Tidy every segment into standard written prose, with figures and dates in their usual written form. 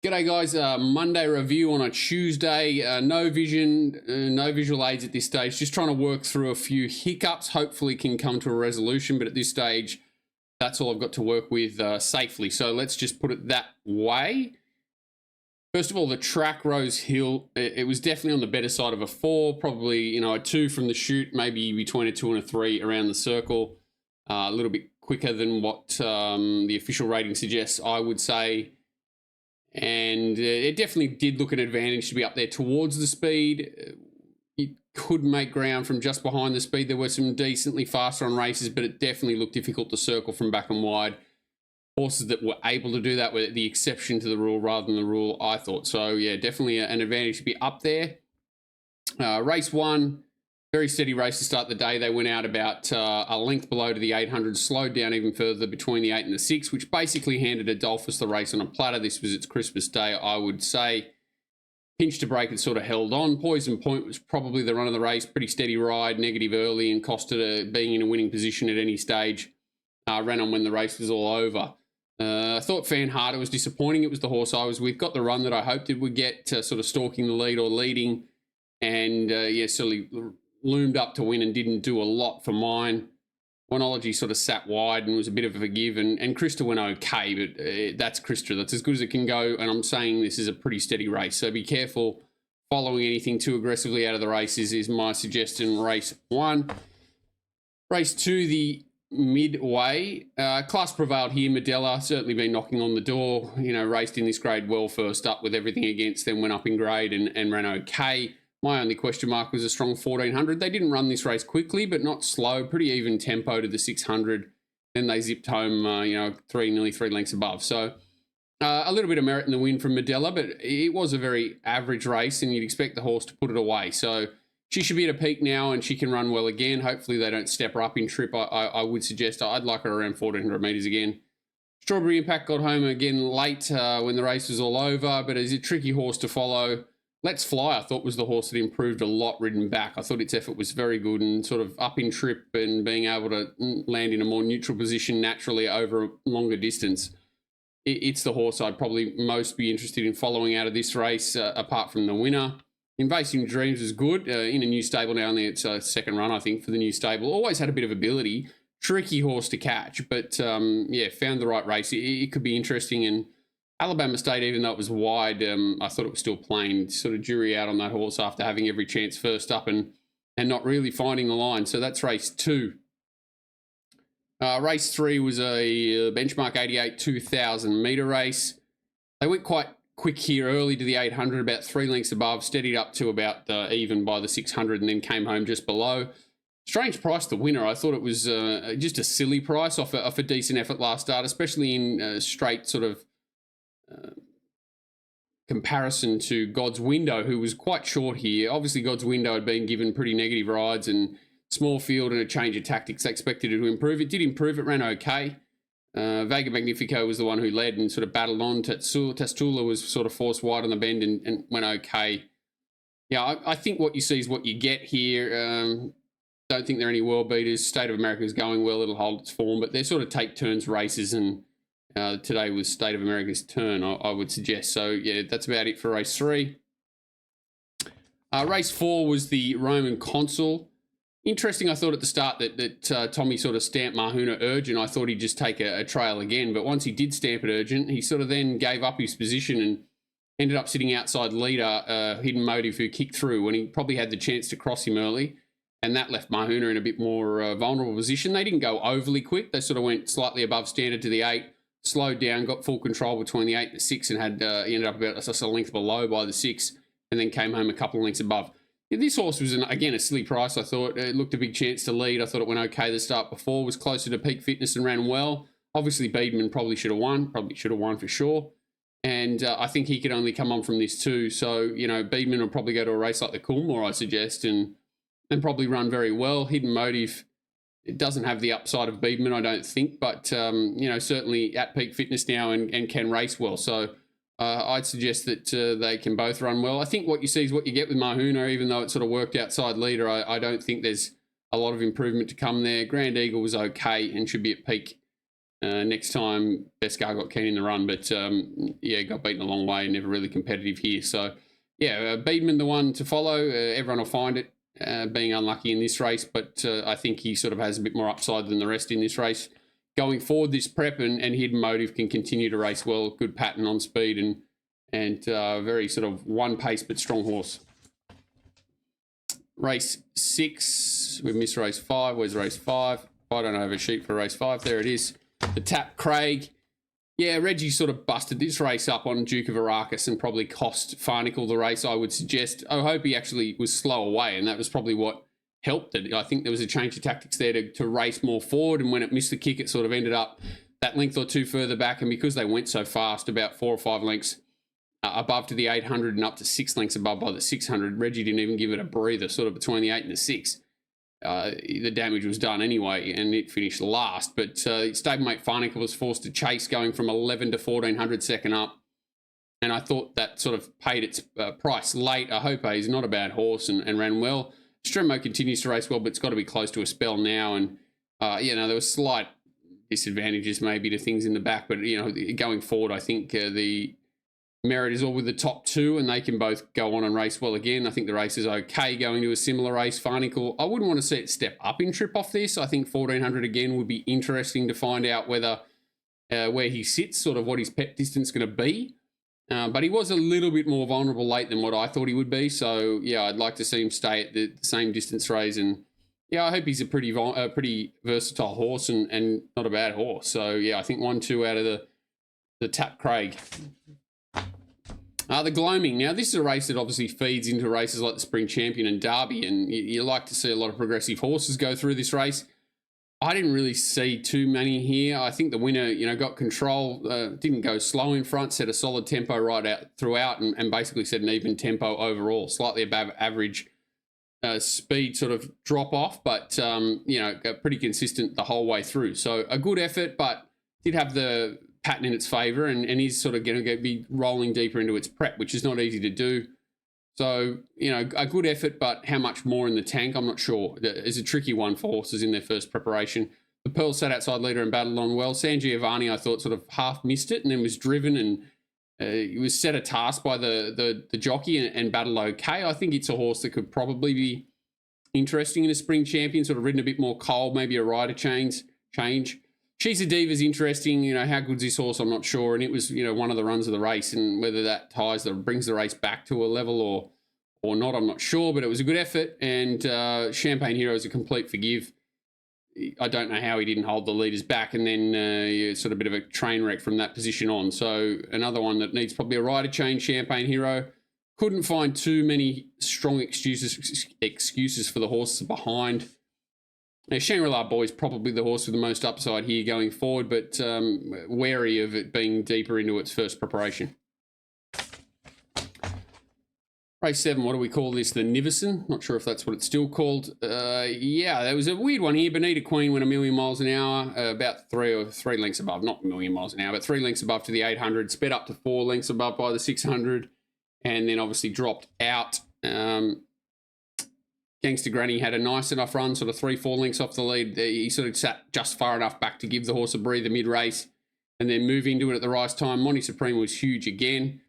G'day guys, Monday review on a Tuesday. No vision, no visual aids at this stage. Just trying to work through a few hiccups. Hopefully can come to a resolution, but at this stage, that's all I've got to work with safely. So let's just put it that way. First of all, the track Rosehill, it was definitely on the better side of a 4, probably, a 2 from the chute, maybe between a 2 and a 3 around the circle. A little bit quicker than what the official rating suggests, I would say. And it definitely did look an advantage to be up there towards the speed. It could make ground from just behind the speed. There were some decently faster on races, but it definitely looked difficult to circle from back and wide. Horses that were able to do that were the exception to the rule rather than the rule, I thought. So, yeah, definitely an advantage to be up there. Race 1, very steady race to start the day. They went out about a length below to the 800, slowed down even further between the 8 and the 6, which basically handed Adolphus the race on a platter. This was its Christmas day, I would say. Pinch to break, it sort of held on. Poison Point was probably the run of the race. Pretty steady ride, negative early, and costed being in a winning position at any stage. Ran on when the race was all over. I thought Fan Harder was disappointing. It was the horse I was with. Got the run that I hoped it would get, sort of stalking the lead or leading. And, certainly loomed up to win and didn't do a lot for mine. Oneology sort of sat wide and was a bit of a give, and Krista went okay, but that's Krista. That's as good as it can go, and I'm saying this is a pretty steady race, so be careful following anything too aggressively out of the races is my suggestion. Race 1. Race 2, the midway. Class prevailed here. Medella certainly been knocking on the door, raced in this grade well first up with everything against them, went up in grade and ran okay. My only question mark was a strong 1400. They didn't run this race quickly, but not slow. Pretty even tempo to the 600. Then they zipped home, nearly three lengths above. So a little bit of merit in the win from Medella, but it was a very average race, and you'd expect the horse to put it away. So she should be at a peak now, and she can run well again. Hopefully they don't step her up in trip. I would suggest I'd like her around 1400 metres again. Strawberry Impact got home again late when the race was all over, but it's a tricky horse to follow. Let's Fly, I thought, was the horse that improved a lot ridden back. I thought its effort was very good and sort of up in trip and being able to land in a more neutral position naturally over a longer distance. It's the horse I'd probably most be interested in following out of this race, apart from the winner. Invasive Dreams was good in a new stable now. Only it's a second run, I think, for the new stable. Always had a bit of ability. Tricky horse to catch, but found the right race. It could be interesting. And Alabama State, even though it was wide, I thought it was still plain. Sort of jury out on that horse after having every chance first up and not really finding the line. So that's race 2. Race 3 was a benchmark 88 2,000 metre race. They went quite quick here early to the 800, about 3 lengths above, steadied up to about even by the 600 and then came home just below. Strange price, the winner. I thought it was just a silly price off a decent effort last start, especially in straight sort of comparison to God's Window, who was quite short here. Obviously, God's Window had been given pretty negative rides and small field and a change of tactics. They expected it to improve. It did improve. It ran okay. Vega Magnifico was the one who led and sort of battled on. Tastula was sort of forced wide on the bend and went okay. Yeah, I think what you see is what you get here. Don't think they're any world beaters. State of America is going well. It'll hold its form, but they sort of take turns races, and today was State of America's turn, I would suggest. So, yeah, that's about it for race 3. Race 4 was the Roman Consul. Interesting, I thought at the start that Tommy sort of stamped Mahuna urgent. I thought he'd just take a trail again, but once he did stamp it urgent, he sort of then gave up his position and ended up sitting outside leader, Hidden Motive, who kicked through when he probably had the chance to cross him early, and that left Mahuna in a bit more vulnerable position. They didn't go overly quick. They sort of went slightly above standard to the 8, slowed down, got full control between the 8 and the 6, and had ended up about a length below by the 6, and then came home a couple of lengths above. This horse was, again, a silly price, I thought. It looked a big chance to lead. I thought it went okay the start before, was closer to peak fitness and ran well. Obviously, Beedman probably should have won for sure. And I think he could only come on from this too. So, Beedman will probably go to a race like the Coolmore, I suggest, and probably run very well. Hidden Motive, it doesn't have the upside of Beedman, I don't think, but, certainly at peak fitness now and can race well. So, I'd suggest that they can both run well. I think what you see is what you get with Mahuna, even though it sort of worked outside leader. I don't think there's a lot of improvement to come there. Grand Eagle was okay and should be at peak Next time, Beskar got keen in the run, but yeah, got beaten a long way, never really competitive here. So yeah, Beedman the one to follow. Everyone will find it, being unlucky in this race, but I think he sort of has a bit more upside than the rest in this race. Going forward, this prep and Hidden Motive can continue to race well. Good pattern on speed and very sort of one pace but strong horse. Race 6, we missed race 5. Where's race 5? I don't have a sheet for race 5. There it is. The Tap Craig. Yeah, Reggie sort of busted this race up on Duke of Arrakis and probably cost Farnicle the race, I would suggest. I hope he actually was slow away, and that was probably what helped it. I think there was a change of tactics there to race more forward, and when it missed the kick, it sort of ended up that length or two further back, and because they went so fast, about 4 or 5 lengths above to the 800 and up to 6 lengths above by the 600, Reggie didn't even give it a breather, sort of between the 8 and the 6. The damage was done anyway, and it finished last. But stablemate Farnicle was forced to chase, going from 11 to 1400 second up. And I thought that sort of paid its price late. I hope he's not a bad horse and ran well. Stremo continues to race well, but it's got to be close to a spell now. And, there was slight disadvantages maybe to things in the back. But, going forward, I think the merit is all with the top 2, and they can both go on and race well again. I think the race is okay going to a similar race. Farnicle, I wouldn't want to see it step up in trip off this. I think 1400 again would be interesting to find out whether where he sits, sort of what his pet distance is going to be. But he was a little bit more vulnerable late than what I thought he would be. So, yeah, I'd like to see him stay at the same distance race. And, yeah, I hope he's a pretty versatile horse and not a bad horse. So, yeah, I think 1-2 out of the Tap Craig. The Gloaming. Now, this is a race that obviously feeds into races like the Spring Champion and Derby, and you like to see a lot of progressive horses go through this race. I didn't really see too many here. I think the winner, got control, didn't go slow in front, set a solid tempo right out throughout, and basically set an even tempo overall, slightly above average speed sort of drop off, but, got pretty consistent the whole way through. So a good effort, but did have the pattern in its favour and is sort of going to be rolling deeper into its prep, which is not easy to do. So, a good effort, but how much more in the tank, I'm not sure. It's a tricky one for horses in their first preparation. The Pearl sat outside leader and battled on well. San Giovanni, I thought, sort of half missed it and then was driven and he was set a task by the jockey and battled okay. I think it's a horse that could probably be interesting in a Spring Champion, sort of ridden a bit more cold, maybe a rider change. She's a Diva's interesting. How good's this horse? I'm not sure. And it was, one of the runs of the race, and whether that brings the race back to a level or not, I'm not sure. But it was a good effort. And Champagne Hero is a complete forgive. I don't know how he didn't hold the leaders back, and then sort of a bit of a train wreck from that position on. So another one that needs probably a rider change. Champagne Hero. Couldn't find too many strong excuses for the horses behind. Now, Shangri-La Boy is probably the horse with the most upside here going forward, but wary of it being deeper into its first preparation. Race 7, what do we call this? The Nivison? Not sure if that's what it's still called. Yeah, there was a weird one here. Bonita Queen went 1,000,000 miles an hour, about three lengths above, not 1,000,000 miles an hour, but 3 lengths above to the 800, sped up to 4 lengths above by the 600, and then obviously dropped out. Gangster Granny had a nice enough run, sort of 3-4 lengths off the lead. He sort of sat just far enough back to give the horse a breather mid-race and then move into it at the right time. Monty Supreme was huge again.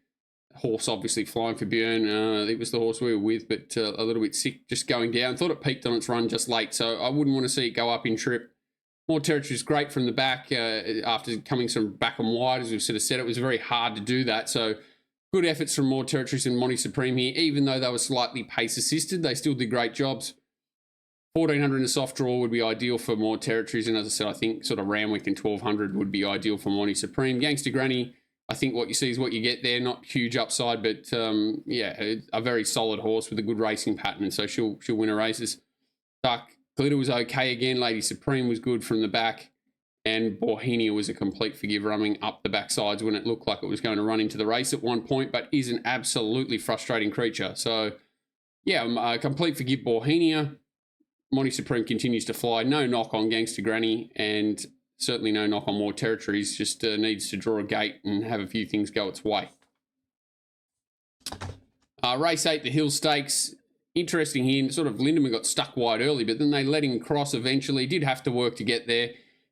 Horse obviously flying for Björn. It was the horse we were with, but a little bit sick just going down. Thought it peaked on its run just late, so I wouldn't want to see it go up in trip. More Territory is great from the back after coming some back and wide, as we've sort of said. It was very hard to do that, so good efforts from More Territories and Monty Supreme here. Even though they were slightly pace assisted, they still did great jobs. 1400 in a soft draw would be ideal for More Territories, and as I said, I think sort of Ramwick and 1200 would be ideal for Monty Supreme. Gangster Granny, I think what you see is what you get there. Not huge upside, but yeah, a very solid horse with a good racing pattern, and so she'll win her races. Dark Glitter was okay again. Lady Supreme was good from the back. And Bohemia was a complete forgive, running up the backsides when it looked like it was going to run into the race at one point, but is an absolutely frustrating creature. So, yeah, complete forgive Bohemia. Monty Supreme continues to fly. No knock on Gangster Granny, and certainly no knock on More Territories. Just needs to draw a gate and have a few things go its way. Race 8, the Hill Stakes. Interesting here. Sort of Lindemann got stuck wide early, but then they let him cross eventually. Did have to work to get there.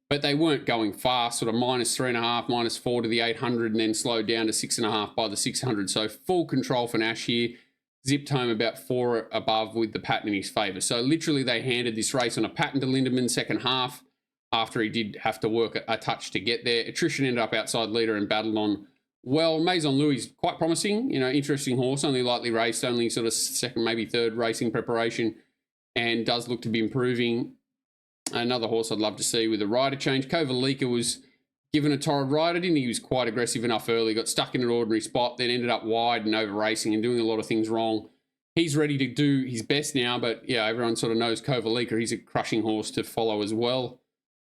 but they weren't going fast, sort of -3.5, -4 to the 800, and then slowed down to 6.5 by the 600. So full control for Nash here. Zipped home about 4 above with the pattern in his favour. So literally they handed this race on a pattern to Lindemann second half after he did have to work a touch to get there. Attrition ended up outside leader and battled on well. Maison Louis quite promising, interesting horse, only lightly raced, only sort of second, maybe third racing preparation, and does look to be improving. Another horse I'd love to see with a rider change. Kovalika was given a torrid rider, didn't he? He was quite aggressive enough early, got stuck in an ordinary spot, then ended up wide and over racing and doing a lot of things wrong. He's ready to do his best now, but yeah, everyone sort of knows Kovalika. He's a crushing horse to follow as well.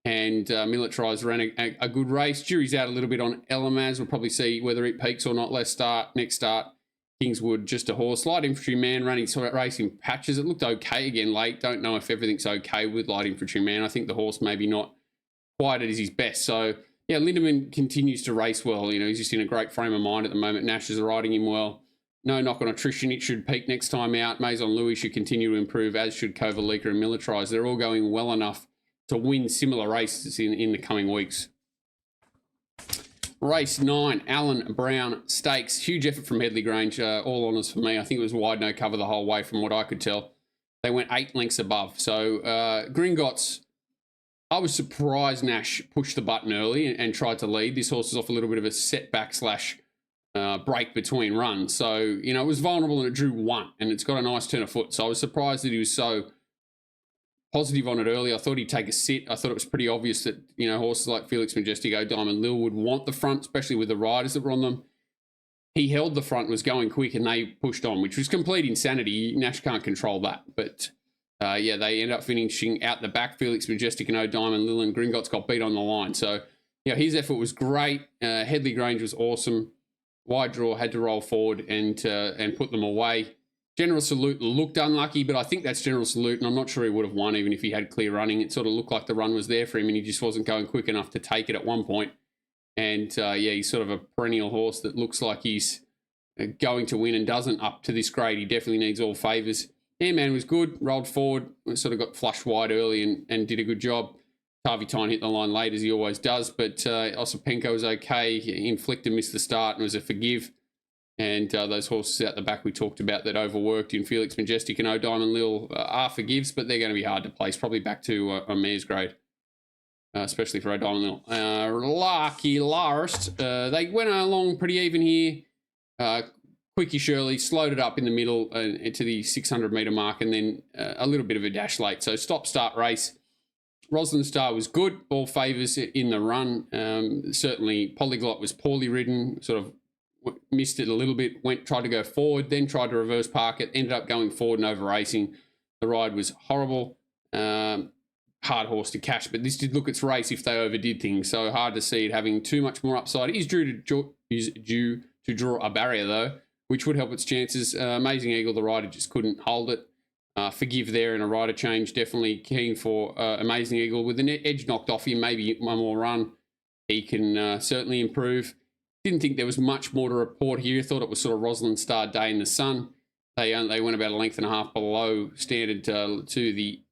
And Militarize ran a good race. Jury's out a little bit on Elamaz. We'll probably see whether it peaks or not. Next start. Kingswood, just a horse. Light Infantry Man running sort of racing patches. It looked okay again late. Don't know if everything's okay with Light Infantry Man. I think the horse maybe not quite at his best. So yeah, Lindemann continues to race well. He's just in a great frame of mind at the moment. Nash is riding him well. No knock on attrition. It should peak next time out. Maison Louis should continue to improve, as should Kovalika and Militarize. They're all going well enough to win similar races in the coming weeks. Race 9, Allen Brown Stakes. Huge effort from Headley Grange. All honours for me. I think it was wide no cover the whole way from what I could tell. They went 8 lengths above. So Gringotts, I was surprised Nash pushed the button early and tried to lead. This horse is off a little bit of a setback / break between runs. So, it was vulnerable and it drew 1 and it's got a nice turn of foot. So I was surprised that he was so positive on it early. I thought he'd take a sit. I thought it was pretty obvious that, horses like Felix Majestic, Diamond Lil would want the front, especially with the riders that were on them. He held the front, was going quick, and they pushed on, which was complete insanity. Nash can't control that. But, yeah, they end up finishing out the back. Felix Majestic and Diamond Lil and Gringotts got beat on the line. So, yeah, his effort was great. Headley Grange was awesome. Wide draw, had to roll forward and put them away. General Salute looked unlucky, but I think that's General Salute, and I'm not sure he would have won even if he had clear running. It sort of looked like the run was there for him, and he just wasn't going quick enough to take it at one point. And, yeah, he's sort of a perennial horse that looks like he's going to win and doesn't up to this grade. He definitely needs all favours. Airman was good, rolled forward, sort of got flushed wide early and did a good job. Harvey Tyne hit the line late, as he always does, but Osipenko was okay. Inflicted missed the start and was a forgive. And those horses out the back we talked about that overworked in Felix Majestic and Diamond Lil are forgives, but they're going to be hard to place, probably back to a mare's grade, especially for Diamond Lil. Lucky Last, they went along pretty even here. Quickie Shirley slowed it up in the middle to the 600 metre mark, and then a little bit of a dash late. So stop-start race. Rosalind Star was good, all favours in the run. Certainly Polyglot was poorly ridden, sort of missed it a little bit, tried to go forward, then tried to reverse park it, ended up going forward and over racing. The ride was horrible. Hard horse to cash, but this did look its race if they overdid things. So hard to see it having too much more upside. It is due to draw a barrier though, which would help its chances. Amazing Eagle, the rider just couldn't hold it. Forgive there in a rider change. Definitely keen for Amazing Eagle. With an edge knocked off him, maybe one more run, he can certainly improve. Didn't think there was much more to report here. Thought it was sort of Rosalind Star day in the sun. They went about a length and a half below standard to the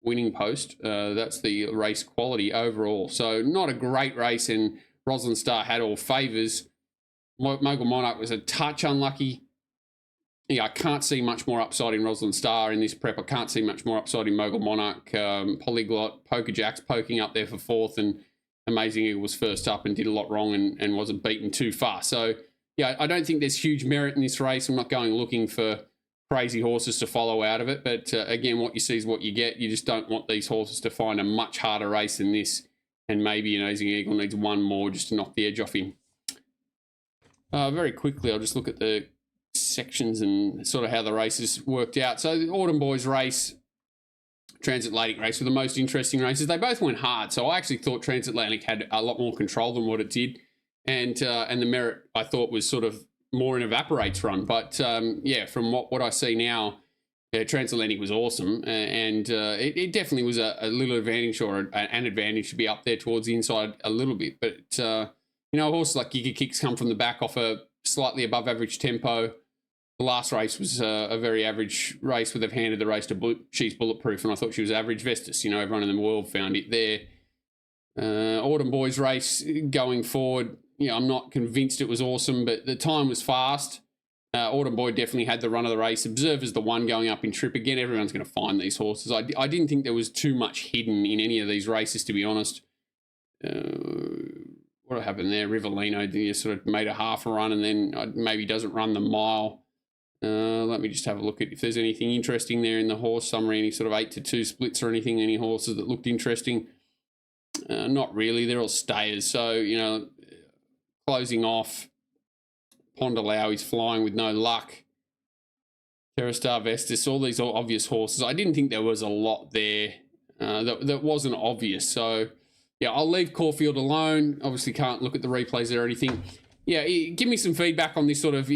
winning post. That's the race quality overall. So not a great race, and Rosalind Star had all favours. Mogul Monarch was a touch unlucky. Yeah, I can't see much more upside in Rosalind Star in this prep. I can't see much more upside in Mogul Monarch. Polyglot, Poker Jacks poking up there for 4th, and Amazing Eagle was first up and did a lot wrong and wasn't beaten too far. So, yeah, I don't think there's huge merit in this race. I'm not going looking for crazy horses to follow out of it. But, again, what you see is what you get. You just don't want these horses to find a much harder race than this. And maybe Amazing Eagle needs one more just to knock the edge off him. Very quickly, I'll just look at the sections and sort of how the races worked out. So the Autumn Boys race, Transatlantic race were the most interesting races. They both went hard, so I actually thought Transatlantic had a lot more control than what it did, and the merit I thought was sort of more an evaporates run. But yeah, from what I see now, Transatlantic was awesome, and it definitely was a little advantage or an advantage to be up there towards the inside a little bit. But horses like Giga Kicks come from the back off a slightly above average tempo. The last race was a very average race where they've handed the race to She's Bulletproof, and I thought she was average. Vestas, everyone in the world found it there. Autumn Boys race going forward, I'm not convinced it was awesome, but the time was fast. Autumn Boy definitely had the run of the race. Observer's the one going up in trip. Again, everyone's going to find these horses. I didn't think there was too much hidden in any of these races, to be honest. What happened there? Rivellino sort of made a half a run and then maybe doesn't run the mile. Let me just have a look at if there's anything interesting there in the horse summary, any sort of 8-2 splits or anything, any horses that looked interesting. Not really. They're all stayers. So, closing off, Pondalau is flying with no luck. Terrastar Vestas, all these obvious horses. I didn't think there was a lot there that wasn't obvious. So, yeah, I'll leave Caulfield alone. Obviously can't look at the replays there or anything. Yeah, give me some feedback on this sort of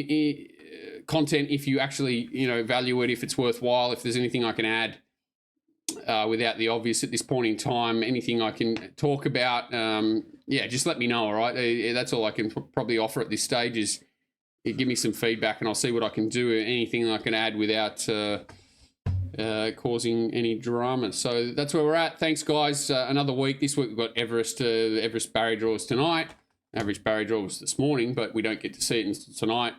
content if you actually, value it, if it's worthwhile, if there's anything I can add without the obvious at this point in time, anything I can talk about. Just let me know, all right? That's all I can probably offer at this stage is give me some feedback and I'll see what I can do, anything I can add without causing any drama. So that's where we're at. Thanks, guys. Another week. This week we've got Everest barrier draws tonight. Average barrier draw was this morning, but we don't get to see it until tonight.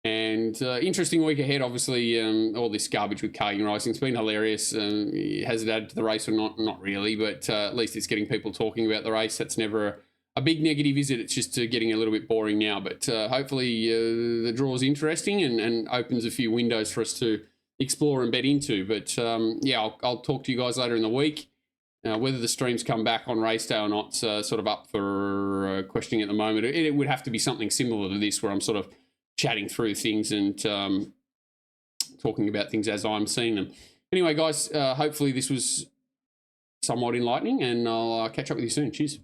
And interesting week ahead, obviously. All this garbage with Carling Rising, it's been hilarious. Has it added to the race or not? Not really, but at least it's getting people talking about the race. That's never a big negative, is it? It's just getting a little bit boring now. But hopefully the draw is interesting and opens a few windows for us to explore and bet into. But I'll talk to you guys later in the week. Whether the streams come back on race day or not, sort of up for questioning at the moment. It would have to be something similar to this, where I'm sort of chatting through things and talking about things as I'm seeing them. Anyway, guys, hopefully this was somewhat enlightening, and I'll catch up with you soon. Cheers.